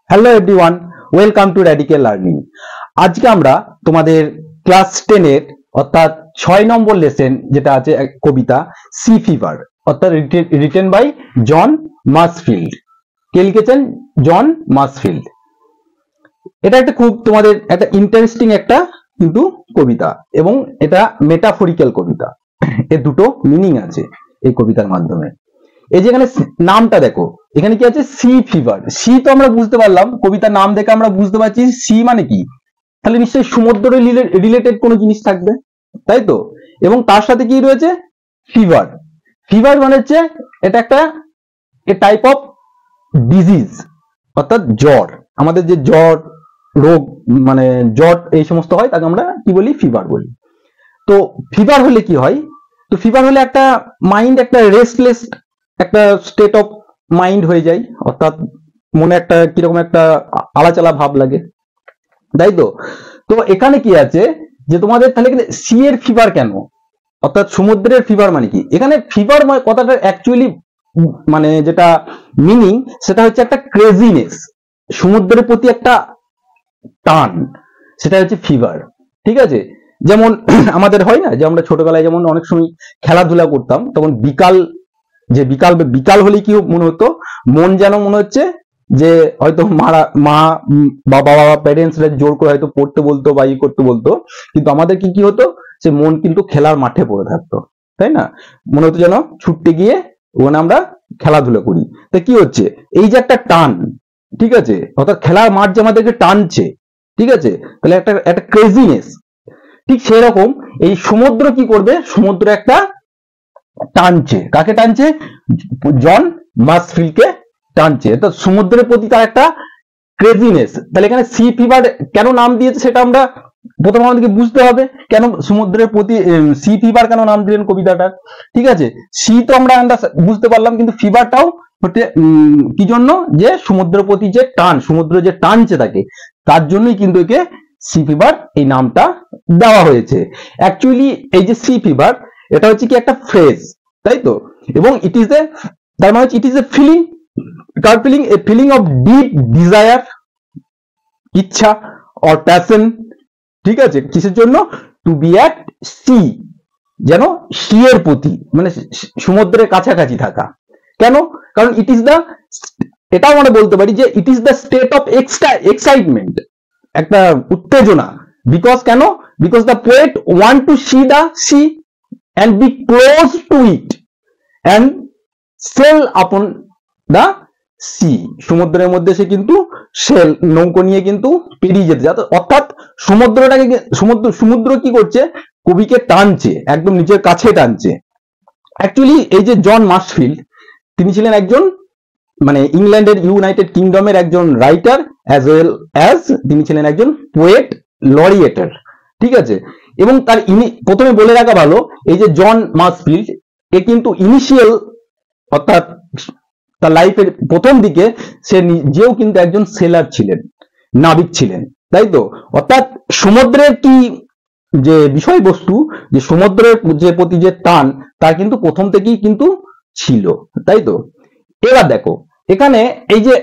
Hello everyone, welcome to radical learning. আজকে আমরা তোমাদের ক্লাস 10 এর অর্থাৎ 6 নম্বর লেসন যেটা আছে কবিতা সি ফিভার অর্থাৎ রিটেন বাই জন মাসফিল্ড। কে লিখেছেন? জন মাসফিল্ড। এটা একটা খুব তোমাদের একটা ইন্টারেস্টিং একটা কিন্তু কবিতা এবং এটা মেটাফরিক্যাল কবিতা। এর দুটো মিনিং আছে এই কবিতার মাধ্যমে। এই যে এখানে নামটা দেখো, এখানে কি আছে? C fever. সি তো আমরা বুঝতে পারলাম, কবিতার নাম দেখে আমরা বুঝতে পারছি সি মানে কি, তাহলে নিশ্চয়ই সমুদ্র রিলেটেড কোনো জিনিস থাকবে, তাই তো? এবং তার সাথে কি রয়েছে? ফিভার। ফিভার মানে হচ্ছে এটা একটা টাইপ অফ ডিজিজ অর্থাৎ জ্বর। আমাদের যে জ্বর রোগ মানে জ্বর এই সমস্ত হয় তাকে আমরা কি বলি? ফিভার বলি। তো ফিভার হলে কি হয়? তো ফিভার হলে একটা মাইন্ড একটা রেস্টলেস একটা স্টেট অফ মাইন্ড হয়ে যায়, অর্থাৎ মনে একটা কিরকম একটা আলাচালা ভাব লাগে, তাই তো? তো এখানে কি আছে যে তোমাদের তাহলে সি এর ফিভার কেন, অর্থাৎ সমুদ্রের ফিভার মানে কি? এখানে ফিভার কথাটা অ্যাকচুয়ালি মানে যেটা মিনিং সেটা হচ্ছে একটা ক্রেজিনেস, সমুদ্রের প্রতি একটা টান, সেটা হচ্ছে ফিভার। ঠিক আছে? যেমন আমাদের হয় না যে আমরা ছোটবেলায় যেমন অনেক সময় খেলাধুলা করতাম, তখন বিকাল হলে কি মনে হতো? মন যেন মনে হচ্ছে যে হয়তো মা বা বাবা প্যারেন্টসরা জোর করে হয়তো পড়তে বলতো বা করতে বলতো, কিন্তু আমাদের কি হতো? সে মন কিন্তু খেলার মাঠে পড়ে থাকতো, তাই না? মনে হতো যেন ছুটতে গিয়ে ওখানে আমরা খেলাধুলা করি। তা কি হচ্ছে? এই যে একটা টান, ঠিক আছে, অর্থাৎ খেলার মাঠ যে আমাদেরকে টানছে, ঠিক আছে, তাহলে একটা ক্রেজিনেস। ঠিক সেরকম এই সমুদ্র কি করবে? সমুদ্র একটা টানছে। কাকে টানছে? জন মাসফিল্ডকে টানছে। তো সমুদ্রের প্রতি তার একটা ক্রেজিনেস। তাহলে এখানে সি ফিভার কেন নাম দিয়েছে সেটা আমরা প্রথমে আমাদেরকে বুঝতে হবে, কেন সমুদ্রের প্রতি সি ফিভার কেন নাম দিলেন কবিতাটার। ঠিক আছে, সি তো আমরা বুঝতে পারলাম, কিন্তু ফিভারটাও হচ্ছে কি জন্য? যে সমুদ্রের প্রতি যে টান, সমুদ্র যে টানছে তাকে, তার জন্যই কিন্তু একে সি ফিভার এই নামটা দেওয়া হয়েছে। অ্যাকচুয়ালি এই যে সি ফিভার এটা হচ্ছে কি একটা ফ্রেজ, তাই তো? এবং ইট ইজ এ, তার মানে ইট ইজ এ ফিলিং, কার feeling? A feeling of deep desire, ইচ্ছা অর প্যাশন। ঠিক আছে, কিসের জন্য? টু বি অ্যাট সি, যেন সি এর প্রতি মানে সমুদ্রের কাছাকাছি থাকা। কেন? কারণ ইট ইজ দ্য, এটাও আমরা বলতে পারি যে it is the state of excitement, একটা উত্তেজনা। বিকজ কেন? Because the poet want to C the sea and be close to it and sail upon the sea। সমুদ্রের মধ্যে সে কিন্তু সেল নৌকো নিয়ে কিন্তু পেরিয়ে যেতে যাচ্ছে, অর্থাৎ সমুদ্রটাকে সমুদ্র কি করছে? কবিকে টানছে, একদম নিজের কাছে টানছে। অ্যাকচুয়ালি এই যে জন মাসফিল্ড, তিনি ছিলেন একজন মানে ইংল্যান্ডের ইউনাইটেড কিংডমের একজন রাইটার অ্যাজ ওয়েল অ্যাজ তিনি ছিলেন একজন পোয়েট লরিয়েটার। ঠিক আছে, এবং তার প্রথমে বলে রাখা ভালো, এই যে জন মাসফিল্ড এ কিন্তু ইনিশিয়াল অর্থাৎ তার লাইফের প্রথম দিকে সে নিজেও কিন্তু একজন সেলার ছিলেন, নাবিক ছিলেন, তাই তো? অর্থাৎ সমুদ্রের কি যে বিষয়বস্তু, যে সমুদ্রের যে প্রতি যে টান, তার কিন্তু প্রথম থেকেই কিন্তু ছিল, তাই তো? এবার দেখো এখানে এই যে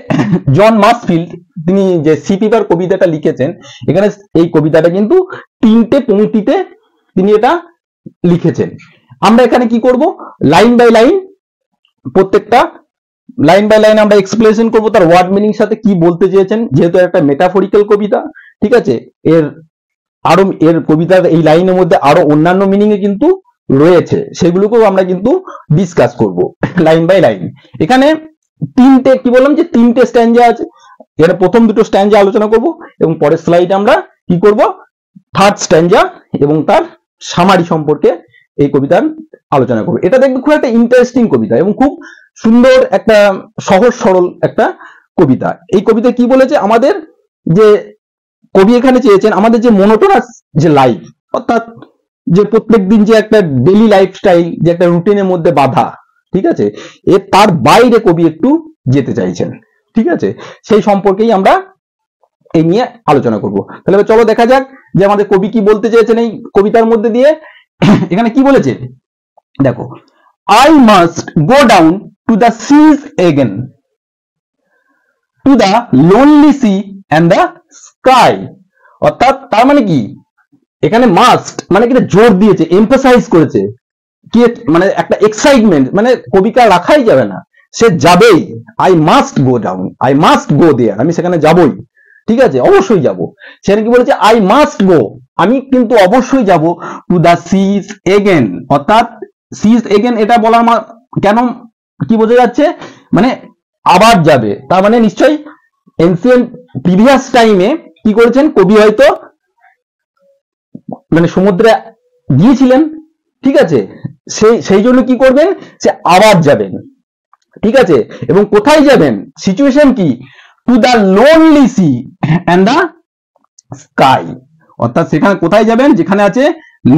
জন মাসফিল্ড তিনি যে সি ফিভার কবিতাটা লিখেছেন, এখানে এই কবিতাটা কিন্তু 3টে পংক্তিতে তিনি এটা লিখেছেন। আমরা এখানে কি করব? লাইন বাই লাইন, প্রত্যেকটা লাইন বাই লাইন আমরা এক্সপ্লেনেশন করব তার ওয়ার্ড মিনিং সাথে কি বলতে চেয়েছেন, যেহেতু একটা মেটাফরিক্যাল কবিতা। ঠিক আছে, এর কবিতার এই লাইনের মধ্যে আরো অন্যান্য মিনিং এ কিন্তু রয়েছে, সেগুলোকেও আমরা কিন্তু ডিসকাস করব লাইন বাই লাইন। এখানে 3টে কি বললাম যে 3টে স্ট্যান্জা আছে, এর প্রথম দুটো স্ট্যান্জা আলোচনা করব এবং পরের স্লাইডে আমরা কি করব? থার্ড স্ট্যান্জা এবং তার সামারি সম্পর্কে এই কবিতার আলোচনা করব। এটা দেখবে খুব একটা ইন্টারেস্টিং কবিতা এবং খুব সুন্দর একটা সহজ সরল একটা কবিতা। এই কবিতা কি বলেছে? আমাদের যে কবি এখানে চেয়েছেন আমাদের যে মনোটোনাস যে লাইফ, অর্থাৎ যে প্রত্যেকদিন যে একটা ডেইলি লাইফস্টাইল যে একটা রুটিনের মধ্যে বাধা, ঠিক আছে, তার বাইরে কবি একটু যেতে চাইছেন। ঠিক আছে, সেই সম্পর্কেই আমরা এই নিয়ে আলোচনা করব। তাহলে চলো দেখা যাক যে আমাদের কবি কি বলতে চেয়েছেন এই কবিতার মধ্যে দিয়ে। এখানে কি বলেছে দেখো, I must go down to the seas again to the lonely sea and the sky. অর্থাৎ তার মানে কি, এখানে মাস্ট মানে কি জোর দিয়েছে, এমফাসাইজ করেছে কি, মানে একটা এক্সাইটমেন্ট, মানে কবিতা রাখাই যাবে না, সে যাবেই। I must go down, I must go there, আমি সেখানে যাবই, ঠিক আছে, অবশ্যই যাব। সেখানে কি বলেছে, আই মাস্ট গো, আমি কিন্তু অবশ্যই যাব টু দ্য সিজ এগেন। অর্থাৎ সিজ এগেন এটা বলার কেন, কি বোঝা যাচ্ছে, মানে আবার যাবে, তার মানে নিশ্চয়ই এনসিয়েন্ট প্রিভিয়াস টাইমে কি করেছেন কবি, হয়তো মানে সমুদ্রে গিয়েছিলেন, ঠিক আছে, সেই জন্য কি করবেন, সে আবার যাবেন, ঠিক আছে। এবং কোথায় যাবেন, সিচুয়েশন কি, to the lonely sea and the sky. অর্থাৎ সেখানে কোথায় যাবেন, যেখানে আছে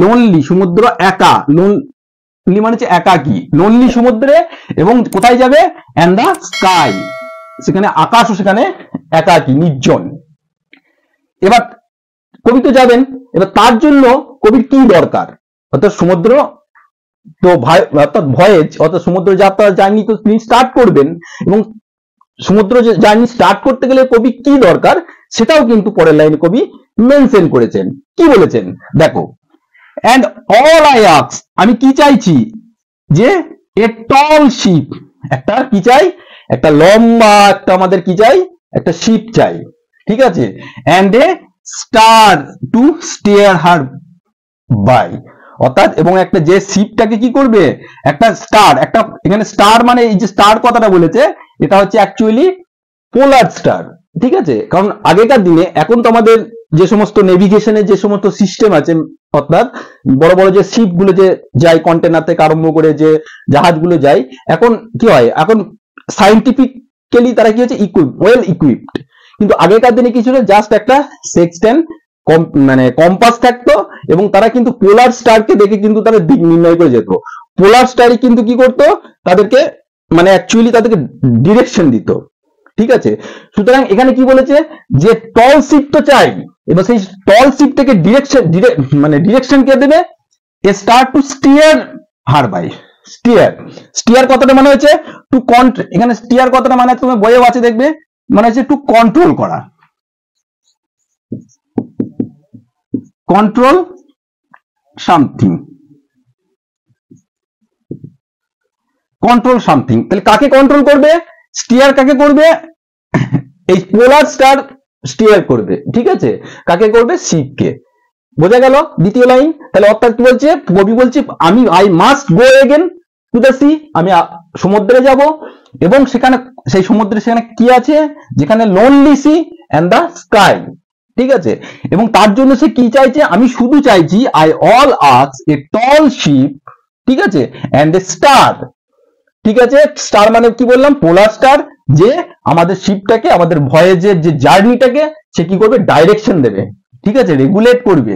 লোনলি সমুদ্র, একা, লোনলি মানে হচ্ছে একাকী, লোনলি সমুদ্রে, এবং কোথায় যাবে, অ্যান্ড দ্য স্কাই, সেখানে আকাশও সেখানে একাকী, নির্জন। এবার কবি তো যাবেন, এবার তার জন্য কবির কি দরকার, অর্থাৎ সমুদ্র তো অর্থাৎ ভয়েজ, অর্থাৎ সমুদ্র যাত্রা জার্নি তো তিনি স্টার্ট করবেন, এবং সমুদ্র জার্নি স্টার্ট করতে গেলে কবি কি দরকার সেটাও কিন্তু পরের লাইনে কবি মেনশন করেছেন। কি বলেছেন দেখো, এন্ড অল আই আস্ক, আমি কি চাইছি, যে এ টল শিপ, একটা কি চাই, একটা লম্বা একটা আমাদের কি চাই, একটা শিপ চাই, ঠিক আছে, and a star to steer her by. অর্থাৎ এবং একটা যে শিপটাকে কি করবে, একটা স্টার, একটা এখানে স্টার মানে এই যে স্টার কথাটা বলেছে এটা হচ্ছে অ্যাকচুয়ালি পোলার স্টার, ঠিক আছে। কারণ আগেকার দিনে, এখন তো আমাদের যে সমস্ত নেভিগেশনের যে সমস্ত সিস্টেম আছে, অর্থাৎ বড় বড় যে শিপ গুলো যে যায়, কন্টেনার থেকে আরম্ভ করে যে জাহাজগুলো যায়, এখন কি হয়, এখন সাইন্টিফিক্যালি তারা কি হচ্ছে ওয়েল ইকুইপড। কিন্তু আগেকার দিনে কি ছিল, জাস্ট একটা সেক্সটেন্ট মানে কম্পাস থাকতো, এবং তারা কিন্তু পোলার স্টারকে দেখে কিন্তু তারা দিক নির্ণয় করে যেত। পোলার স্টারই কিন্তু কি করতো, তাদেরকে মানে অ্যাকচুয়ালি তাদেরকে ডিরেকশন দিত, ঠিক আছে। সুতরাং এখানে কি বলেছে, যে টল শিপ তো চাই, এবার সেই টল শিপটাকে ডিরেকশন কে দেবে, a star to steer her by. Steer কথাটা মানে হচ্ছে টু কন্ট্রোল, এখানে স্টিয়ার কথাটা মানে তুমি বইয়েও আছে দেখবে, মানে হচ্ছে টু কন্ট্রোল করা, কন্ট্রোল সামথিং, কন্ট্রোল সামথিং। তাহলে কাকে কন্ট্রোল করবে, স্টিয়ার কাকে করবে, এই পোলার স্টার স্টিয়ার করবে, ঠিক আছে, কাকে করবে, শিপকে। বোঝা গেল দ্বিতীয় লাইন। তাহলে অর্থাৎ কি বলছে, কবি বলছে আমি I must go again two the C, আমি সমুদ্রে যাব, এবং সেখানে সেই সমুদ্রে সেখানে কি আছে, যেখানে lonely sea and the sky, ঠিক আছে। এবং তার জন্য সে কি চাইছে, আমি শুধু চাইছি I all ask a tall ship, ঠিক আছে, অ্যান্ড এ স্টার, ঠিক আছে। স্টার মানে কি বললাম, পোলার স্টার, যে আমাদের শিপটাকে, আমাদের ভয়েজের যে জার্নিটাকে সে কি করবে, ডাইরেকশন দেবে, ঠিক আছে, রেগুলেট করবে,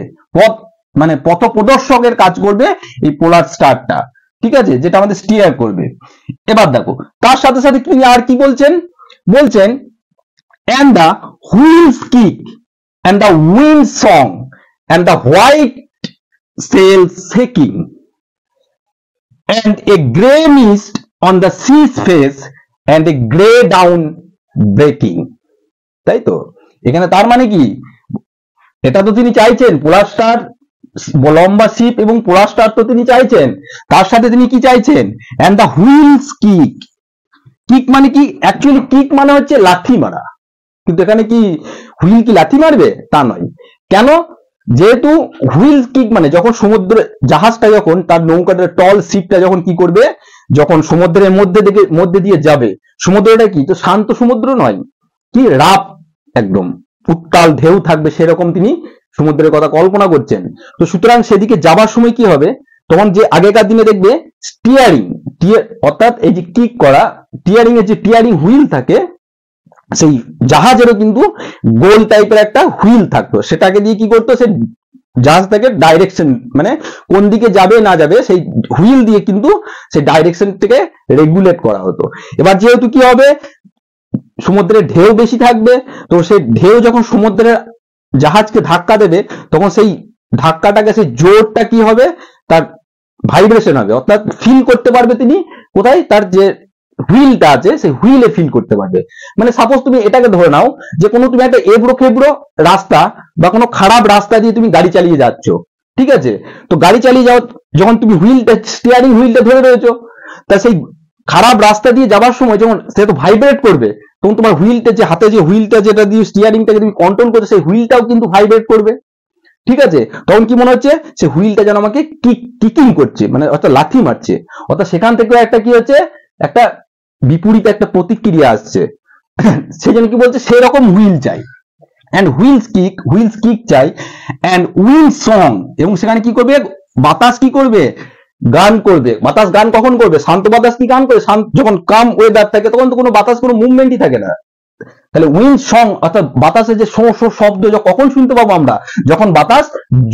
মানে পথ প্রদর্শকের কাজ করবে এই পোলার স্টারটা, ঠিক আছে, যেটা আমাদের স্টিয়ার করবে। এবার দেখো তার সাথে সাথে তিনি আর কি বলছেন, বলছেন and the wheels kick and the wind song and the white sails shaking and a grey mist on the sea's face and a grey down breaking। তাই তো, এখানে তার মানে কি, এটা তো তিনি চাইছেন পোলার স্টার, লম্বা শিপ এবং পোলার স্টার তো তিনি চাইছেন, তার সাথে তিনি কি চাইছেন, and the wheels kick, kick মানে কি, অ্যাকচুয়ালি কিক মানে হচ্ছে লাথি মারা, কিন্তু এখানে কি হুইল কি লাথি মারবে, তা নয়। কেন, যেহেতু হুইল কিক মানে যখন সমুদ্র জাহাজটা, যখন তার নৌকাটা টল শিপটা যখন কি করবে, যখন সমুদ্রের মধ্যে দিয়ে যাবে, সমুদ্রটা কি তো শান্ত সমুদ্র নয়, কি রাপ, একদম উত্তাল ঢেউ থাকবে, সেরকম তিনি সমুদ্রের কথা কল্পনা করছেন। তো সুতরাং সেদিকে যাবার সময় কি হবে, তখন যে আগেকার দিনে দেখবে স্টিয়ারিং, অর্থাৎ এই যে কিক করা, টিয়ারিং এর যে টিয়ারিং হুইল থাকে, সেই জাহাজেরও কিন্তু গোল টাইপের একটা হুইল থাকতো, সেটাকে দিয়ে কি করতো, সে জাহাজটাকে ডাইরেকশন, মানে কোন দিকে যাবে না যাবে, সেই হুইল দিয়ে কিন্তু সেই ডাইরেকশন থেকে রেগুলেট করা হতো। এবার যেহেতু কি হবে, সমুদ্রে ঢেউ বেশি থাকবে, তো সেই ঢেউ যখন সমুদ্রের জাহাজকে ধাক্কা দেবে, তখন সেই ধাক্কাটাকে, সেই জোরটা কি হবে, তার ভাইব্রেশন হবে, অর্থাৎ ফিল করতে পারবে তিনি কোথায়, তার যে হুইলটা আছে সেই হুইলে ফিল করতে পারবে। মানে সাপোজ তুমি এটাকে ধরে নাও যে কোনো তুমি একটা এবড়ো খেবড়ো রাস্তা বা কোনো খারাপ রাস্তা দিয়ে তুমি গাড়ি চালিয়ে যাচ্ছ, ঠিক আছে? তো গাড়ি চালিয়ে যাও যখন তুমি হুইলটা স্টিয়ারিং হুইলটা ধরে রয়েছো, তা সেই খারাপ রাস্তা দিয়ে যাবার সময় যখন সে তো ভাইব্রেট করবে, তখন তোমার হুইলটা যে হাতে যে হুইলটা যেটা দিয়ে স্টিয়ারিংটাকে তুমি কন্ট্রোল করছো সেই হুইলটাও কিন্তু ভাইব্রেট করবে, ঠিক আছে? তখন কি মনে হচ্ছে সে হুইলটা যেন আমাকে কিকিং করছে, মানে অর্থাৎ লাথি মারছে, অর্থাৎ সেখান থেকে একটা কি হচ্ছে, একটা বিপরীত একটা প্রতিক্রিয়া আসছে। সেই জন্য কি বলছে সেরকম হুইল চাই, অ্যান্ড হুইলস কিক চাই, অ্যান্ড উইন্ড সং, এবং সেখানে কি করবে, বাতাস কি করবে, গান করবে। বাতাস গান কখন করবে? শান্ত বাতাস কি গান করে? যখন কাম ওয়েদার থাকে তখন তো কোনো বাতাস কোনো মুভমেন্টই থাকে না। তাহলে উইন্ড সং অর্থাৎ বাতাসের যে শো শো শব্দ কখন শুনতে পাবো আমরা? যখন বাতাস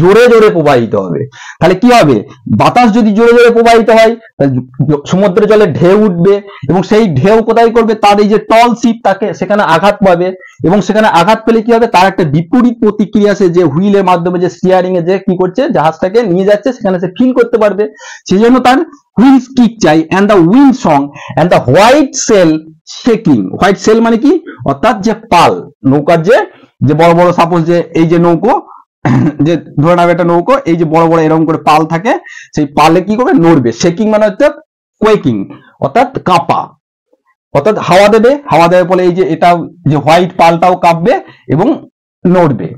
জোরে জোরে প্রবাহিত হবে। তাহলে কি হবে? বাতাস যদি জোরে জোরে প্রবাহিত হয় সমুদ্রের জলে ঢেউ উঠবে, এবং সেই ঢেউ কোথায় করবে? তার এই যে টল শিপ তাকে সেখানে আঘাত পাবে, এবং সেখানে আঘাত পেলে কি হবে? তার একটা বিপরীত প্রতিক্রিয়া সে যে হুইলের মাধ্যমে যে স্টিয়ারিং এ যে কি করছে জাহাজটাকে নিয়ে যাচ্ছে সেখানে সে ফিল করতে পারবে। সেই জন্য তার হুইলস কিক চাই, and the wind song and the white sail shaking. White sail মানে কি? অর্থাৎ যে পাল, নৌকার যে বড় বড় সাপোজ যে এই যে নৌকো, যে ধরে নাও একটা নৌকো, এই যে বড় বড় এরকম করে পাল থাকে, সেই পালে কি করবে? নড়বে। শেকিং মানে হচ্ছে কোয়েকিং, অর্থাৎ কাঁপা, অর্থাৎ হাওয়া দেবে, হাওয়া দেওয়ার ফলে এই যে এটা যে হোয়াইট পালটাও কাঁপবে এবং নড়বে।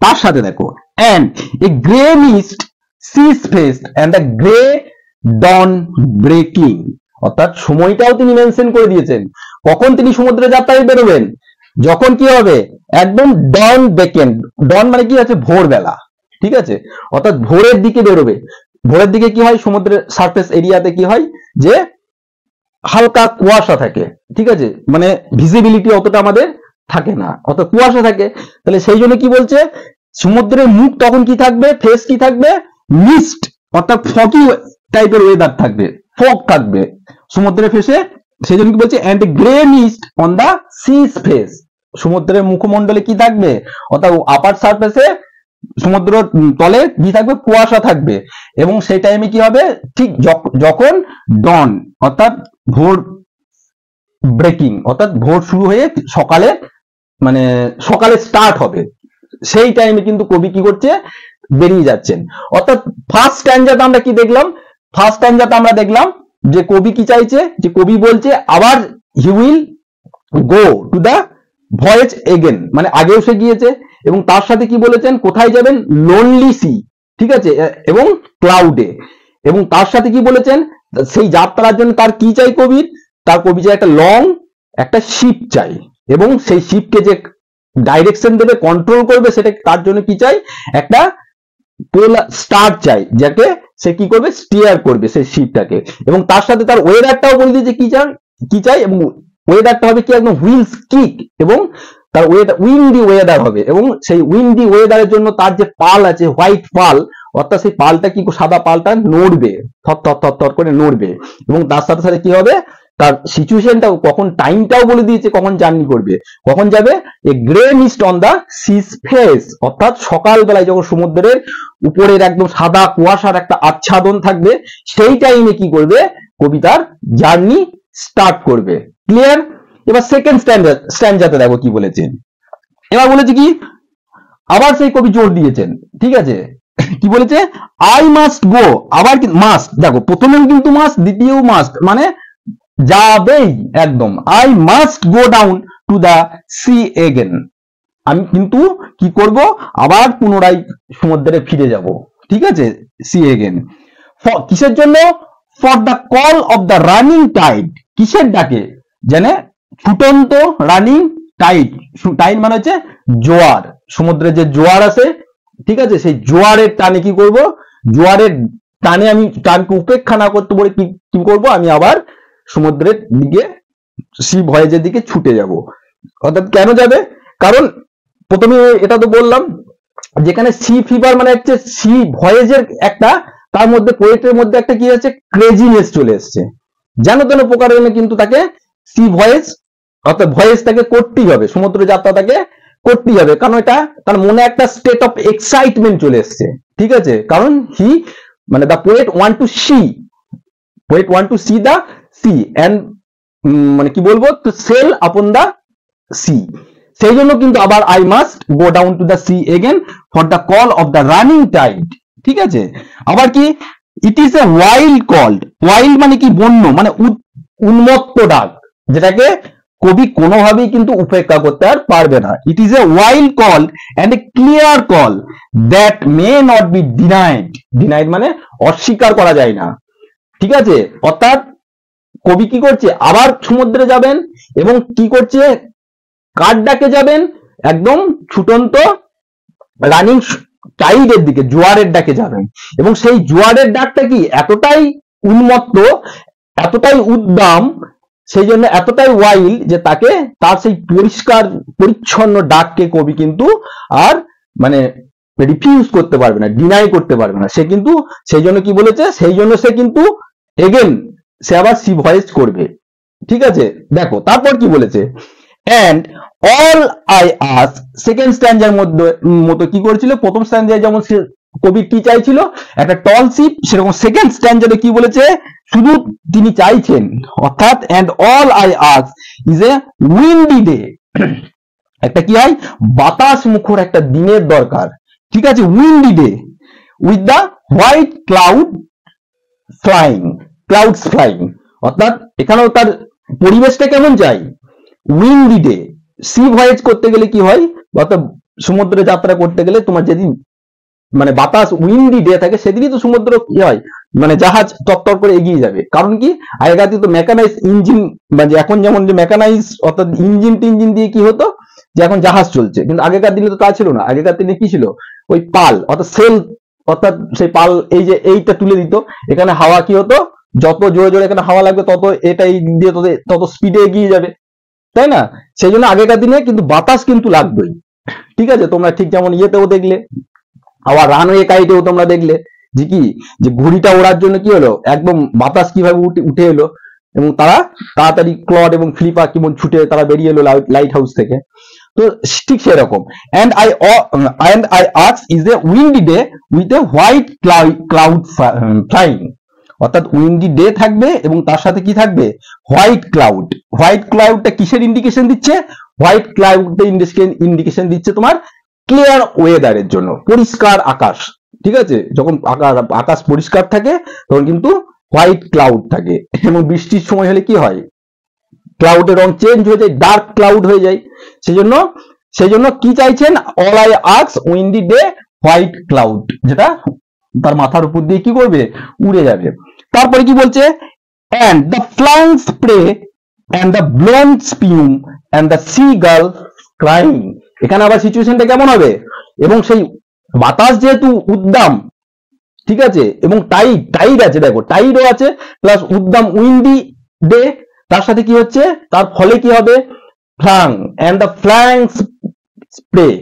তার সাথে দেখো and a grey mist sea's face and the grey dawn breaking, অর্থাৎ সময়টাও তিনি মেনশন করে দিয়েছেন কখন তিনি সমুদ্রে যাত্রায় বেরোবেন। যখন কি হবে? একদম ডন বেকেন, ডন মানে কি আছে? ভোরবেলা, ঠিক আছে? অর্থাৎ ভোরের দিকে বেরোবে। ভোরের দিকে কি হয়? সমুদ্রের সারফেস এরিয়াতে কি হয় যে হালকা কুয়াশা থাকে, ঠিক আছে? মানে ভিজিবিলিটি অতটা আমাদের থাকে না, অত কুয়াশা থাকে। তাহলে সেই জন্য কি বলছে? সমুদ্রের মুখ তখন কি থাকবে? ফেস কি থাকবে? মিস্ট, অর্থাৎ ফগি টাইপের ওয়েদার থাকবে, ফগ থাকবে সমুদ্রের ফেসে। সেই জন্য কি বলছে? And grey mist on the sea's face, সমুদ্রের মুখমণ্ডলে কি থাকবে? অর্থাৎ আপার সারফেসে সমুদ্র তলে কি থাকবে? কুয়াশা থাকবে। এবং সেই টাইমে কি হবে? ঠিক যখন ডন অর্থাৎ ভোর ব্রেকিং, অর্থাৎ ভোর শুরু হয়ে সকালে মানে সকালে স্টার্ট হবে, সেই টাইমে কিন্তু কবি কি করছে? বেরিয়ে যাচ্ছেন। অর্থাৎ ফার্স্ট স্ট্যান্জাতে আমরা কি দেখলাম? ফার্স্ট স্ট্যান্জাতে আমরা দেখলাম যে কবি কি চাইছে, যে কবি বলছে আবার he will go to the voyage again, মানে আগেও সে গিয়েছে, এবং তার সাথে কি বলেছেন? কোথায় যাবেন? লোনলি সি, ঠিক আছে, এবং ক্লাউডে। এবং তার সাথে কি বলেছেন? সেই যাত্রার জন্য তার কি চাই কবির? তার কবি চাই একটা লং একটা শিপ চাই, এবং সেই শিপকে যে ডাইরেকশন দেবে, কন্ট্রোল করবে, সেটা তার জন্য কি চাই? একটা স্টার চাই, যাকে সে কি করবে? স্টিয়ার করবে সেই শিপটাকে। এবং তার সাথে তার ওয়েদারটাও বলে দিয়েছে কি চাই, এবং ওয়েদারটা হবে কি? একদম হুইলস কিক, এবং তার উইন্ডি ওয়েদার হবে, এবং সেই উইন্ডি ওয়েদারের জন্য তার যে পাল আছে হোয়াইট পাল, অর্থাৎ সেই পালটা কি সাদা পালটা নড়বে, থর থর থর থর করে নড়বে। এবং তার সাথে সাথে কি হবে? তার সিচুয়েশনটাও কখন, টাইমটাও বলে দিয়েছে কখন জার্নি করবে, কখন যাবে। A grey mist on the sea's face, অর্থাৎ সকালবেলায় যখন সমুদ্রের উপরের একদম সাদা কুয়াশার একটা আচ্ছাদন থাকবে, সেই টাইমে কি করবে? কবিতার জার্নি স্টার্ট করবে। ক্লিয়ার? এবার সেকেন্ড স্ট্যান্ডাতে দেখো কি বলেছেন। এবার বলেছে কি? আবার সেই কবি জোর দিয়েছেন, ঠিক আছে? কি বলেছে? আই মাস্ট গো, আবার কি মাস্ট, দেখো প্রথমেও কিন্তু মাস্ট, দ্বিতীয় মাস্ট, মানে যাবেই একদম। I must go down to the sea again, আমি কিন্তু কি করব? আবার পুনরায় সমুদ্রে ফিরে যাব, ঠিক আছে? Sea again. কিসের জন্য? For the call of the running tide, কিসের ডাকে? জানে ফুটন্ত রানিং টাইড, টাইড মানে হচ্ছে জোয়ার, সমুদ্রে যে জোয়ার আছে, ঠিক আছে? সেই জোয়ারের টানে কি করব? জোয়ারের টানে আমি টানকে উপেক্ষা না করতে বলে কি করব? আমি আবার সমুদ্রের দিকে, সি ভয়েজের দিকে ছুটে যাব। অর্থাৎ কেন যাবে? কারণ প্রথমে এটা তো বললাম, যেখানে সি ফিভার মানে হচ্ছে সি ভয়েজের একটা, তার মধ্যে পোয়েটের মধ্যে একটা কি আছে? ক্রেজিনেস চলে এসছে, যেন তেন প্রকার হলে কিন্তু তাকে সি ভয়েজ, অর্থাৎ ভয়েজ তাকে করতেই হবে, সমুদ্র যাত্রা তাকে করতেই হবে, কারণ এটা তার মনে একটা স্টেট অফ এক্সাইটমেন্ট চলে এসছে, ঠিক আছে? কারণ মানে the poet want to see, poet want to see the sea and মানে কি বলবো, তো সেল আপন দা সি। সেই জন্য কিন্তু আবার I must go down to the sea again for the call of the running tide. ঠিক আছে, আবার কি, it is a wild call. Wild মানে কি, বন্য, মানে উন্মত্ত ডাক, যেটাকে কবি কোনোভাবেই কিন্তু উপেক্ষা করতে আর পারবে না। ইট is a wild call and a clear call that may not be denied. Denied মানে অস্বীকার করা যায় না। ঠিক আছে, অর্থাৎ কবি কি করছে, আবার সমুদ্রে যাবেন এবং কি করছে, কার ডাকে যাবেন, একদম ছুটন্ত রানিং টাইডের দিকে, জোয়ারের ডাকে যাবেন। এবং সেই জোয়ারের ডাকটা কি এতটাই উন্মত্ত, এতটাই উদ্দাম, সেই জন্য এতটাই ওয়াইল্ড যে তাকে, তার সেই পরিষ্কার পরিচ্ছন্ন ডাককে কবি কিন্তু আর মানে রিফিউজ করতে পারবে না, ডিনাই করতে পারবে না। সে কিন্তু সেই জন্য কি বলেছে, সেই জন্য সে কিন্তু এগেন সে আবার সি ভয়েস করবে। ঠিক আছে, দেখো তারপর কি বলেছে, and all I ask, second stanza মতো কি করেছিল, প্রথম স্ট্যান্ডারে যেমন কবি কি চাইছিল, একটা টল শিপ, সেরকম সেকেন্ড স্ট্যান্ডারে কি বলেছে, শুধু তিনি চাইছেন, অর্থাৎ and all I ask is a Windy day, একটা কি হয়, বাতাস মুখর একটা দিনের দরকার। ঠিক আছে, Windy day with the white clouds flying, অর্থাৎ এখানেও তার পরিবেশটা কেমন চাই, উইন্ডি ডে। সি ভয়েজ করতে গেলে কি হয়, অর্থাৎ সমুদ্রে যাত্রা করতে গেলে তোমার যেদিন মানে বাতাস উইন্ডি ডে থাকে, সেদিনই তো সমুদ্র কি হয়, মানে জাহাজ তত্তর করে এগিয়ে যাবে। কারণ কি, আগেকার দিনে তো মেকানাইজ ইঞ্জিন, মানে এখন যেমন যে মেকানাইজ অর্থাৎ ইঞ্জিন টিঞ্জিন দিয়ে কি হতো, যে এখন জাহাজ চলছে, কিন্তু আগেকার দিনে তো তা ছিল না। আগেকার দিনে কি ছিল, ওই পাল অর্থাৎ সেল, অর্থাৎ সেই পাল, এই যে এইটা তুলে দিত, এখানে হাওয়া কি হতো, যত জোরে জোরে এখানে হাওয়া লাগবে তত এটা এই দিয়ে তত স্পিডে এগিয়ে যাবে, তাই না? সেই জন্য আগেকার দিনে কিন্তু বাতাস কিন্তু লাগবেই। ঠিক আছে, তোমরা ঠিক যেমন ইয়েতেও দেখলে, আবার রানওয়ে কাইটেও তোমরা দেখলে যে কি, যে ঘুড়িটা ওড়ার জন্য কি হলো, একদম বাতাস কিভাবে উঠে এলো, এবং তারা তাড়াতাড়ি ক্লড এবং ফ্লিপার কেমন ছুটে তারা বেরিয়ে এলো লাইট হাউস থেকে। তো ঠিক সেরকম, and I ask is a Windy day with a white cloud flying, অর্থাৎ উইন্ডি ডে থাকবে এবং তার সাথে কি থাকবে, হোয়াইট ক্লাউড। হোয়াইট ক্লাউডটা কিসের ইন্ডিকেশন দিচ্ছে, হোয়াইট ক্লাউডটা ইন্ডিকেশন দিচ্ছে তোমার ক্লিয়ার ওয়েদারের জন্য, পরিষ্কার আকাশ। ঠিক আছে, যখন আকাশ পরিষ্কার থাকে তখন কিন্তু হোয়াইট ক্লাউড থাকে, এবং বৃষ্টির সময় হলে কি হয়, ক্লাউডের রং চেঞ্জ হয়ে যায়, ডার্ক ক্লাউড হয়ে যায়। সেই জন্য কি চাইছেন, all I ask Windy day white cloud, যেটা তার মাথার উপর দিয়ে কি করবে, উড়ে যাবে। তারপরে কি বলছে, and the flying spray and the blown spume and the seagull crying, এখানে আবার সিচুয়েশনটা কেমন হবে, এবং সেই বাতাস যেহেতু উদ্দাম, ঠিক আছে, এবং টাইড আছে, দেখো টাইডও আছে, প্লাস উদ্দাম উইন্ডি ডে, তার সাথে কি হচ্ছে, তার ফলে কি হবে, flung and the flying spray,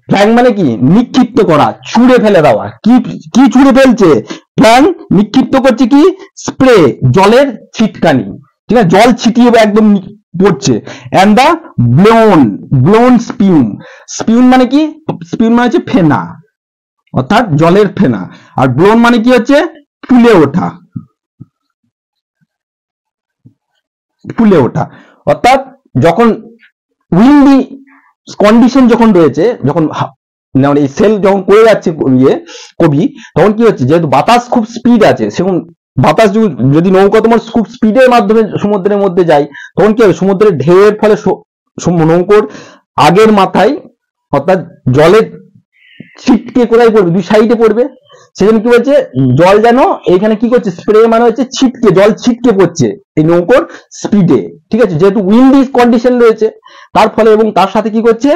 ফ্ল্যাং মানে কি, নিক্ষিপ্ত করা, ছুঁড়ে ফেলে দেওয়া। কি ছুঁড়ে ফেলছে, ফ্ল্যাং নিক্ষিপ্ত করছে কি, স্প্রে, জলের ছিটকানি। ঠিক আছে, জল ছিটিয়ে একদম পড়ছে। অ্যান্ড দা ব্লোন স্পিউম মানে কি, স্পিউম মানে হচ্ছে ফেনা, অর্থাৎ জলের ফেনা। আর ব্লোন মানে কি হচ্ছে, ফুলে ওঠা, অর্থাৎ যখন উইন্ডি কন্ডিশন যখন রয়েছে, যখন এই সেল যখন করে যাচ্ছে কবি, তখন কি হচ্ছে, যেহেতু বাতাস খুব স্পিড আছে, সেরকম বাতাস যদি নৌকা তোমার খুব স্পিডের মাধ্যমে সমুদ্রের মধ্যে যায়, তখন কি হবে, সমুদ্রের ঢেউয়ের ফলে নৌকোর আগের মাথায়, অর্থাৎ জলের ছিটকে কোথায় পড়বে, দুই সাইডে পড়বে। সেজন্য কি বলছে, জল যেন এইখানে কি করছে, স্প্রে মানে হচ্ছে ছিটকে, জল ছিটকে পড়ছে এই নৌকোর স্পিডে। ঠিক আছে, যেহেতু উইন্ডি কন্ডিশন রয়েছে তার ফলে, এবং তার সাথে কি করছে,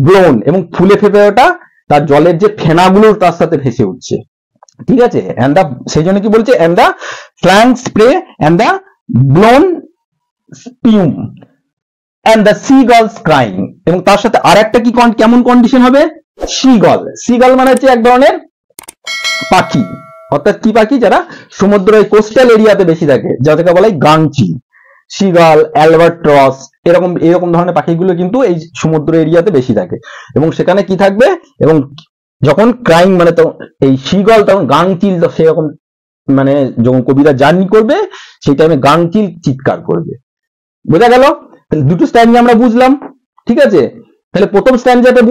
ব্লোন এবং ফুলে ফেপে ওটা, তার জলের যে ফেনাগুলো তার সাথে ভেসে উঠছে। ঠিক আছে, এন্ড দা, সেই জন্য কি বলছে, and the flung spray and the blown spume and the seagulls crying, এবং তার সাথে আর একটা কি কেমন কন্ডিশন হবে, সিগল মানে হচ্ছে এক ধরনের পাখি, অর্থাৎ কি পাখি, যারা সমুদ্র কোস্টাল এরিয়াতে বেশি থাকে, যাদেরকে বলা হয় গাংচিল, সিগল, অ্যালবাট্রস, এরকম ধরনের পাখিগুলো কিন্তু এই সমুদ্র এরিয়াতে বেশি থাকে। এবং সেখানে কি থাকবে, এবং যখন ক্রাইং মানে তো এই সিগল, তখন গাংচিল, তো সেরকম মানে যখন কবিরা জার্নি করবে সেই টাইমে গাংচিল চিৎকার করবে। বোঝা গেল? তাহলে দুটো স্ট্যান্ডা আমরা বুঝলাম, ঠিক আছে? তাহলে প্রথম স্ট্যান্ডাতে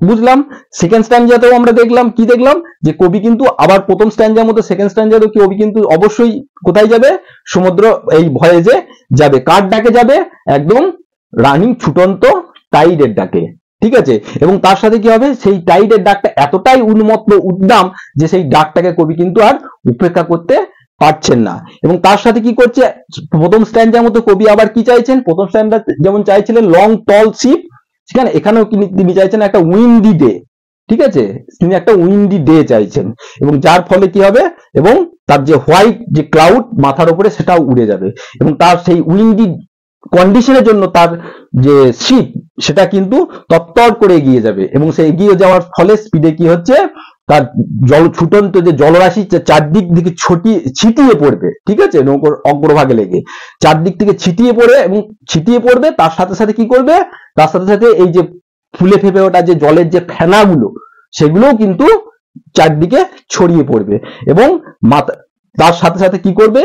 বুঝলাম, সেকেন্ড স্ট্যান্ডাতেও আমরা দেখলাম, কি দেখলাম, যে কবি কিন্তু আবার প্রথম স্ট্যান্ডার মতো সেকেন্ড স্ট্যান্ডাতেও কবি কিন্তু অবশ্যই কোথায় যাবে, সমুদ্র এই ভয়েজে যাবে। কার ডাকে যাবে? একদম রানিং ছুটন্ত টাইডের ডাকে, ঠিক আছে? এবং তার সাথে কি হবে, সেই টাইডের ডাকটা এতটাই উন্মত্ত উদ্দাম যে সেই ডাকটাকে কবি কিন্তু আর উপেক্ষা করতে পারছেন না। এবং তার সাথে কি করছে, প্রথম স্ট্যান্ডার মতো কবি আবার কি চাইছেন, প্রথম স্ট্যান্ডার যেমন চাইছিলেন লং টল শিপ, সেখানে এখানেও তিনি চাইছেন একটা উইন্ডি ডে, ঠিক আছে? তিনি একটা উইন্ডি ডে চাইছেন, এবং যার ফলে কি হবে, এবং তার যে হোয়াইট যে ক্লাউড মাথার উপরে সেটাও উড়ে যাবে, এবং তার সেই উইন্ডি কন্ডিশনের জন্য তার যে শিপ সেটা কিন্তু তত্তর করে এগিয়ে যাবে, এবং সে এগিয়ে যাওয়ার ফলে স্পিডে কি হচ্ছে, তার ছুটন্ত যে জলরাশি চারদিক দিকে ছিটিয়ে পড়বে, ঠিক আছে? নৌকোর অগ্রভাগে লেগে চারদিক থেকে ছিটিয়ে পড়বে। তার সাথে সাথে কি করবে, তার সাথে সাথে এই যে ফুলে ফেপে ওঠা যে জলের যে ফেনাগুলো, সেগুলোও কিন্তু চারদিকে ছড়িয়ে পড়বে, এবং তার সাথে সাথে কি করবে,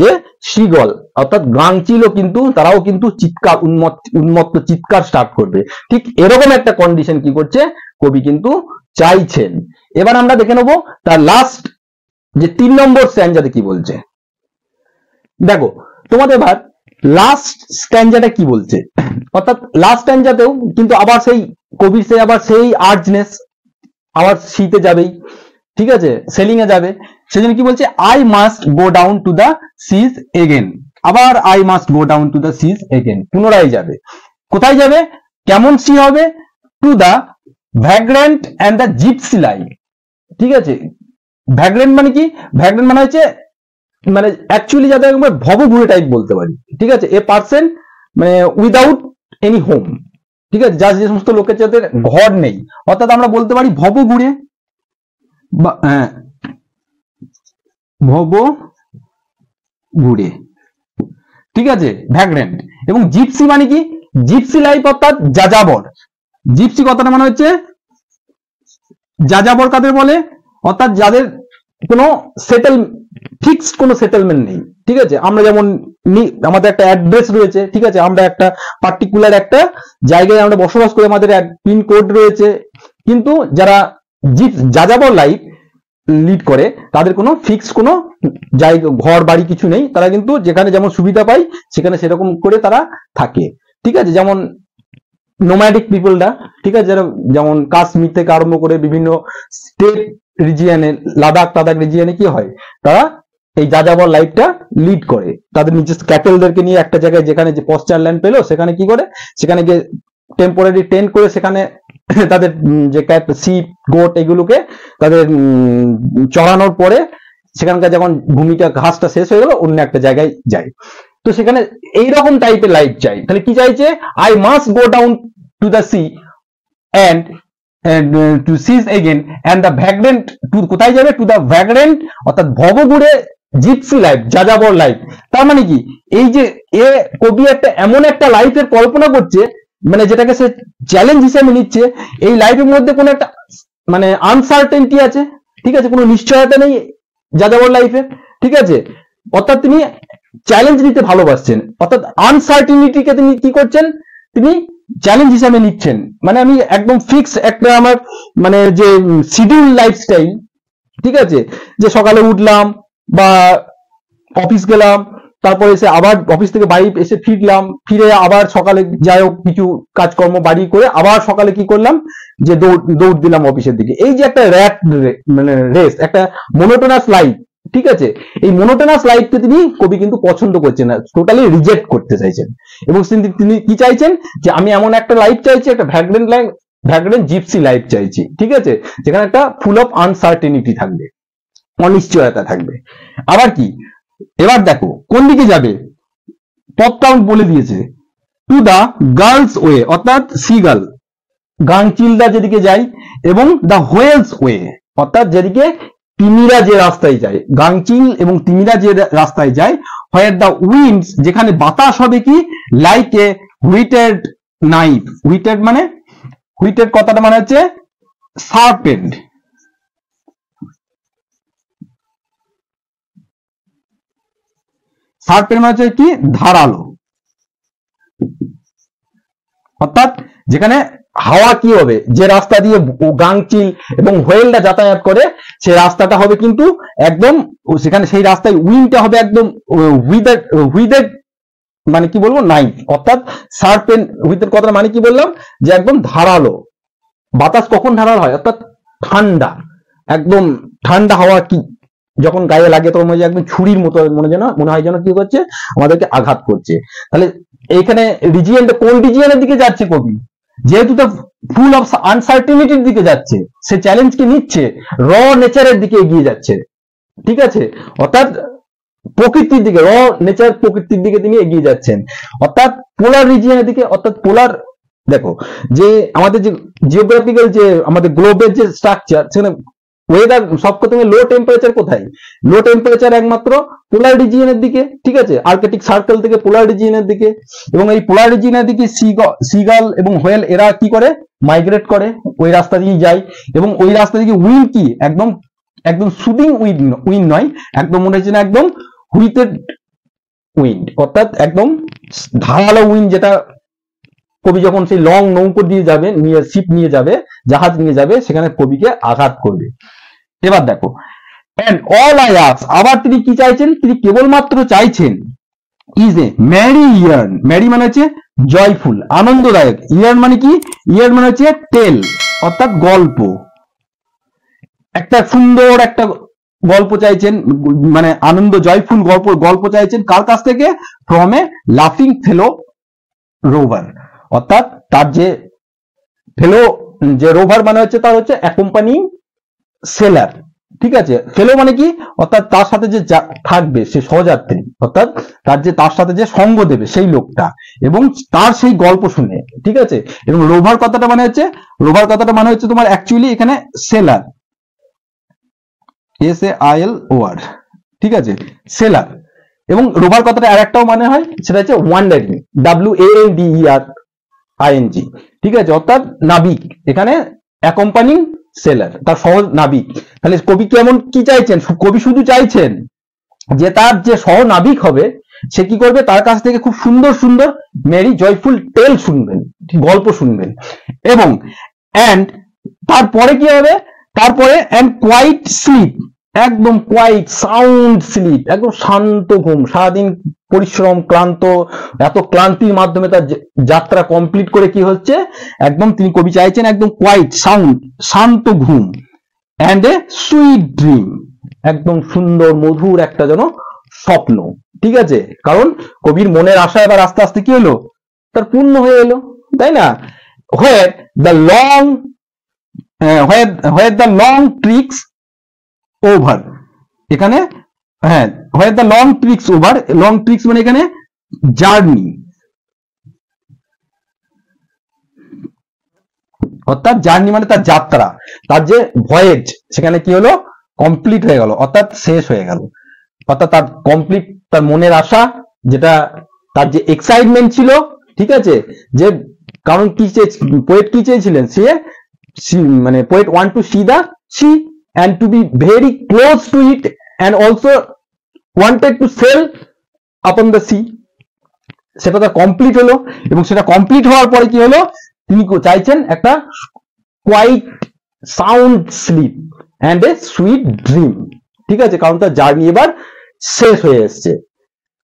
যে সিগল অর্থাৎ গাংচিলও কিন্তু তারাও কিন্তু চিৎকার, উন্মত্ত চিৎকার স্টার্ট করবে। ঠিক এরকম একটা কন্ডিশন কি করছে, কবি কিন্তু চাইছেন। এবার আমরা দেখে নেব তার লাস্ট যে 3 নম্বর স্ট্যান্জাতে কি বলছে। দেখো তোমাদের এবার লাস্ট স্ট্যান্জাটা কি বলছে, অর্থাৎ লাস্ট স্ট্যান্জাতেও কিন্তু আবার সেই কবির আবার সেই আর্জনেস আবার শীতে যাবেই, ঠিক আছে? সেলিং এ যাবে। সেজন্য কি বলছে, I must go down to the seas again. আবার I must go down to the seas again, পুনরায় যাবে। কোথায় যাবে? কেমন সি হবে? To the vagrant and the gypsy life, ঠিক আছে? ভ্যাগ্রেন্ট মানে কি? ভ্যাগ্রেন্ট মানে হচ্ছে, মানে অ্যাকচুয়ালি যাদের আমরা ভবঘুরে টাইপ বলতে পারি, ঠিক আছে? এ পার্সন মানে উইদাউট এনি হোম, ঠিক আছে? যার যে সমস্ত লোকের যাদের ঘর নেই, অর্থাৎ আমরা বলতে পারি ভবঘুরে, ভবঘুরে, ঠিক আছে? ভ্যাগ্রেন্ট। এবং জিপসি মানে কি? জিপসি লাইফ অর্থাৎ যাযাবর। জিপসি কথাটা মানে হচ্ছে যাযাবর কাদের বলে, অর্থাৎ যাদের কোনো ফিক্সড কোনো সেটেলমেন্ট নেই, ঠিক আছে? আমরা যেমন আমাদের একটা অ্যাড্রেস রয়েছে, ঠিক আছে? আমরা একটা পার্টিকুলার একটা জায়গায় আমরা বসবাস করি, আমাদের পিন কোড রয়েছে, কিন্তু যারা যাযাবর লাইফ লিড করে তাদের কোনো ফিক্সড কোনো জায়গা, ঘর বাড়ি কিছু নেই, তারা কিন্তু যেখানে যেমন সুবিধা পায় সেখানে সেরকম করে তারা থাকে, ঠিক আছে? যেমন নোম্যাডিক পিপলরা, ঠিক আছে, যারা যেমন কাশ্মীর থেকে আরম্ভ করে বিভিন্ন স্টেট রিজিয়নে, লাদাখ রিজিয়নে কি হয়, তারা এই যাযাবর লাইফটা লিড করে। তাদের নিজের ক্যাটেলদেরকে নিয়ে একটা জায়গায়, যেখানে যে পশ্চার ল্যান্ড পেলো, সেখানে কি করে, সেখানে গিয়ে টেম্পোরারি টেন্ট করে সেখানে তাদের যে শিপ গোট এগুলোকে তাদের চড়ানোর পরে সেখানকার যখন ভূমিটা ঘাসটা শেষ হয়ে গেল, অন্য একটা জায়গায় যায়। তো সেখানে এইরকম টাইপের লাইফ চাই। তাহলে কি চাইছে, I must go down to the sea and to seas again and the vagrant, to কোথায় যাবে, টু দ্য ভ্যাগ্রেন্ট অর্থাৎ ভবঘুরে জিপসি লাইফ, যাযাবর লাইফ। তার মানে কি, এই যে কবি একটা এমন একটা লাইফের কল্পনা করছে, মানে যেটাকে সে চ্যালেঞ্জ হিসেবে নিচ্ছে। এই লাইফের মধ্যে কোনো একটা মানে আনসার্টেনটি আছে, ঠিক আছে? কোনো নিশ্চয়তা নেই যাযাবর লাইফে, ঠিক আছে? অর্থাৎ তিনি চ্যালেঞ্জ নিতে ভালোবাসছেন, অর্থাৎ আনসার্টেনিটিকে তিনি কি করছেন, তিনি চ্যালেঞ্জ হিসাবে নিচ্ছেন। মানে আমি একদম ফিক্স একটা আমার মানে যে শিডিউল লাইফস্টাইল, ঠিক আছে, যে সকালে উঠলাম বা অফিস গেলাম, তারপরে এসে আবার অফিস থেকে বাড়ি এসে ফিরে আবার সকালে যাই হোক কিছু কাজকর্ম বাড়ি করে আবার সকালে কি করলাম, যে দৌড় দিলাম অফিসের দিকে। এই যে একটা মানে রেস, একটা মোনোটোনাস লাইফ, ঠিক আছে? এই মোনোটোনাস লাইফকে কবি কিন্তু পছন্দ করছেন না, টোটালি রিজেক্ট করতে চাইছেন। এবং তিনি কি চাইছেন, যে আমি এমন একটা লাইফ চাইছি, একটা ভ্যাগ্রেন্ট জিপসি লাইফ চাইছি, ঠিক আছে? যেখানে একটা ফুল অফ আনসার্টেনিটি থাকবে, অনিশ্চয়তা থাকবে। আবার কি, এবার দেখো কোন দিকে যাবে, পপ কাউন্ট বলে দিয়েছে, টু দা গার্লস ওয়ে অর্থাৎ সিগাল, গাংচিলদা যেদিকে যায়, এবং দা হোয়েলস ওয়ে অর্থাৎ যেদিকে তিমিরা যে রাস্তায় যায়, গাংচিল এবং তিমিরা যে রাস্তায় যায়, হোয়ার দা উইন্ডস যেখানে বাতাস হবে কি, লাইক এ হুইটেড নাইফ। হুইটেড মানে, হুইটেড কথাটা মানে হচ্ছে শার্পেন্ড, শার্পেন্ড মানে হচ্ছে কি, ধারালো, অর্থাৎ যেখানে হাওয়া কি হবে, যে রাস্তা দিয়ে গাংচিল এবং হোয়েলটা যাতায়াত করে সেই রাস্তাটা হবে কিন্তু একদম, সেখানে সেই রাস্তায় উইন্ডটা হবে একদম উইথেড মানে কি বলবো নাই, অর্থাৎ সার্পেন উইথের কথা মানে কি বললাম, যে একদম ধারালো বাতাস। কখন ধারালো হয়, অর্থাৎ ঠান্ডা, একদম ঠান্ডা হাওয়া কি যখন গায়ে লাগে তখন মনে হয় একদম ছুরির মতো মনে হয় যেন কি করছে, আমাদেরকে আঘাত করছে। তাহলে এইখানে রিজিয়নটা কোন রিজিয়নের দিকে যাচ্ছে কবি, যেহেতু তো ফুল অফ আনসার্টেনিটির দিকে যাচ্ছে, সে চ্যালেঞ্জকে নিচ্ছে, র নেচারের দিকে এগিয়ে যাচ্ছে, ঠিক আছে, অর্থাৎ প্রকৃতির দিকে, র নেচার প্রকৃতির দিকে তিনি এগিয়ে যাচ্ছেন, অর্থাৎ পোলার রিজিয়নের দিকে। অর্থাৎ পোলার, দেখো যে আমাদের যে জিওগ্রাফিক্যাল যে আমাদের গ্লোবের যে স্ট্রাকচার, সেখানে ওয়েদার সবথেকে লো টেম্পারেচার কোথায়, লো টেম্পারেচার একমাত্র পোলার রিজিয়নের দিকে, ঠিক আছে, আর্কটিক সার্কেল থেকে পোলার রিজিয়নের দিকে। এবং এই পোলার রিজিয়নের দিকে সিগাল এবং হোয়েল এরা কি করে, মাইগ্রেট করে, ওই রাস্তা দিয়ে যায়। এবং ওই রাস্তা দিকে উইন্ড কি একদম একদম সুদিং উইন্ড নয়, একদম মনে হচ্ছে না একদম হুইটেড উইন্ড, অর্থাৎ একদম ধারালো উইন্ড, যেটা কবি যখন সেই লং নৌকো দিয়ে যাবে, নিয়ে শিপ নিয়ে যাবে, জাহাজ নিয়ে যাবে, সেখানে কবিকে আঘাত করবে। এবার দেখো, and all I ask, আবার তিনি কি চাইছেন, তিনি কেবলমাত্র চাইছেন is a merry yearn, merry মানে হচ্ছে জয়ফুল, আনন্দদায়ক, yearn মানে কি, yearn মানে হচ্ছে টেল, অর্থাৎ গল্প, একটা সুন্দর একটা গল্প চাইছেন, মানে আনন্দ জয়ফুল গল্প চাইছেন, কার কাছ থেকে, ফ্রম এ লাফিং ফেলো রোভার, অর্থাৎ তার যে ফেলো, যে রোভার মানে হচ্ছে তার হচ্ছে অ্যাকম্পানিং সেলার, ঠিক আছে, ফেলো মানে কি, অর্থাৎ তার সাথে যে থাকবে সে সহযাত্রী, অর্থাৎ তার সাথে যে সঙ্গ দেবে সেই লোকটা, এবং তার সেই গল্প শুনে, ঠিক আছে। এবং রোভার কথাটা মানে হচ্ছে তোমার অ্যাকচুয়ালি এখানে সেলার, SAILOR, ঠিক আছে, সেলার। এবং রোভার কথাটা আর একটাও মানে হয়, সেটা হচ্ছে ওয়ান্ডারিং, WANDERING, ঠিক আছে, অর্থাৎ নাবিক, এখানে অ্যাকম্পানিং সেলার, তার সহজ নাবিক। তাহলে কবি কেমন কি চাইছেন, কবি শুধু চাইছেন যে তার যে সহ নাবিক হবে সে কি করবে, তার কাছ থেকে খুব সুন্দর সুন্দর মেরি জয়ফুল টেল শুনবেন, গল্প শুনবেন। এবং অ্যান্ড তারপরে কি হবে, তারপরে অ্যান্ড কোয়াইট স্লিপ, একদম কোয়াইট সাউন্ড স্লিপ, একদম শান্ত ঘুম, সারাদিন পরিশ্রম ক্লান্ত, এত ক্লান্তির মাধ্যমে তার যাত্রা কমপ্লিট করে কি হচ্ছে, একদম তিনি কবি চাইছেন একদম কোয়াইট সাউন্ড, শান্ত ঘুম, অ্যান্ড এ সুইট ড্রিম, একদম সুন্দর মধুর একটা যেন স্বপ্ন, ঠিক আছে। কারণ কবির মনের আশা এবার আস্তে আস্তে কি হলো, তার পূর্ণ হয়ে এলো, তাই না। where the long treks over, এখানে হ্যাঁ, where the long treks over, long treks মানে এখানে জার্নি, অর্থাৎ জার্নি মানে তার যাত্রা, তার যে ভয়েজ, সেখানে কি হলো, কমপ্লিট হয়ে গেল, অর্থাৎ শেষ হয়ে গেল, অর্থাৎ তার কমপ্লিট, তার মনের আশা, যেটা তার যে এক্সাইটমেন্ট ছিল, ঠিক আছে, যে কারণ কি পোয়েট কি চেয়েছিলেন, মানে poet want to see the sea and to be very close to it and also wanted to sail upon the sea, সেটা তো কমপ্লিট হলো। এবং সেটা কমপ্লিট হওয়ার পরে কি হলো, তিনি চাইছেন একটা quiet sound sleep and a sweet dream, ঠিক আছে, কারণ তার জার্নি এবার শেষ হয়ে এসছে।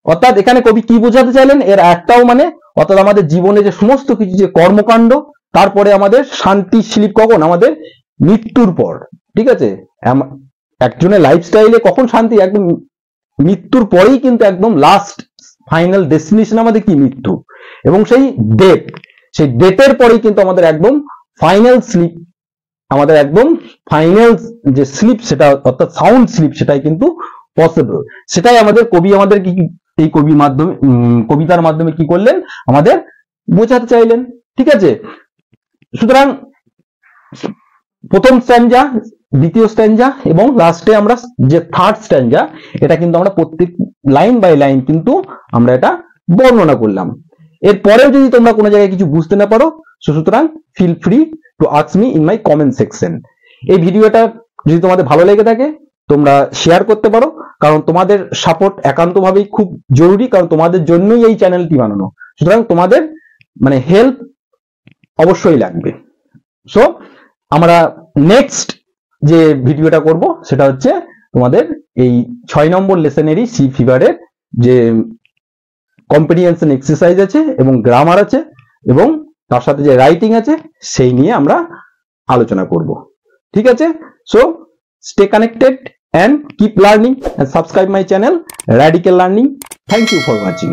অর্থাৎ এখানে কবি কি বোঝাতে চাইলেন, এর একটাও মানে, অর্থাৎ আমাদের জীবনে যে সমস্ত কিছু যে কর্মকাণ্ড, তারপরে আমাদের শান্তি স্লিপ কখন, আমাদের মৃত্যুর পর, ঠিক আছে। একজনের লাইফস্টাইলে কখন শান্তি, একদম মৃত্যুর পরেই কিন্তু একদম লাস্ট ফাইনাল ডেস্টিনেশন আমাদের কি, মৃত্যু। এবং সেই ডেটের পরেই কিন্তু আমাদের একদম ফাইনাল স্লিপ, আমাদের একদম ফাইনাল যে স্লিপ, সেটা অর্থাৎ সাউন্ড স্লিপ, সেটাই কিন্তু পসিবল। সেটাই আমাদের কবি আমাদের কি এই কবিতার মাধ্যমে কি করলেন, আমাদের বোঝাতে চাইলেন, ঠিক আছে। সুতরাং প্রথম স্ট্যাঞ্জা, দ্বিতীয় স্ট্যাঞ্জা এবং লাস্টে আমরা যে থার্ড স্ট্যাঞ্জা, এটা কিন্তু আমরা প্রত্যেক লাইন বাই লাইন কিন্তু আমরা এটা বর্ণনা করলাম। এরপরেও যদি তোমরা কোনো জায়গায় কিছু বুঝতে না পারো, সুতরাং feel free to ask me in my comment section. এই ভিডিওটা যদি তোমাদের ভালো লেগে থাকে তোমরা শেয়ার করতে পারো, কারণ তোমাদের সাপোর্ট একান্তভাবেই খুব জরুরি, কারণ তোমাদের জন্যই এই চ্যানেলটি বানানো। সুতরাং তোমাদের মানে হেল্প অবশ্যই লাগবে। সো আমরা নেক্সট যে ভিডিওটা করব সেটা হচ্ছে তোমাদের এই 6 নম্বর লেসনেরই সি ফিভারের যে কম্প্রিহেনশন এক্সারসাইজ আছে এবং গ্রামার আছে এবং তার সাথে যে রাইটিং আছে সেই নিয়ে আমরা আলোচনা করব। ঠিক আছে, so stay connected and keep learning and subscribe my channel Radical Learning. Thank you for watching.